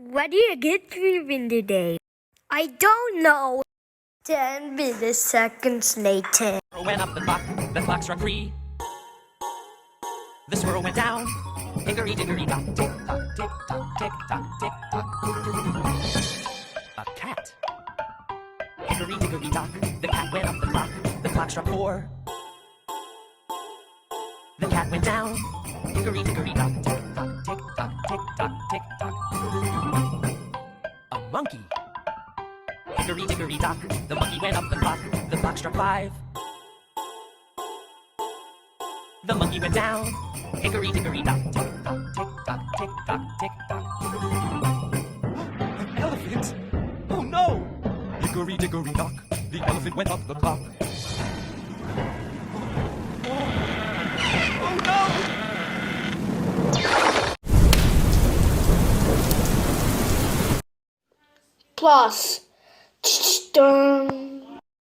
What do you get dreaming today? I don't know. 10 milliseconds later. Went up the clock struck 3. The squirrel went down. Hickory dickory dock, tick tock, tick tock, tick tock, tick tock. A cat. Hickory dickory dock, the cat went up the clock struck 4. The cat went down. Hickory dickory dock, tick tock, tick tock, tick tock, tick tock. A monkey. Hickory dickory dock, the monkey went up the clock struck 5. The monkey went down. Hickory dickory dock, tick tock, tick tock, tick tock, tick tock. An elephant? Oh no! Hickory dickory dock, the elephant went up the clock. Oh no! Plus. Dun.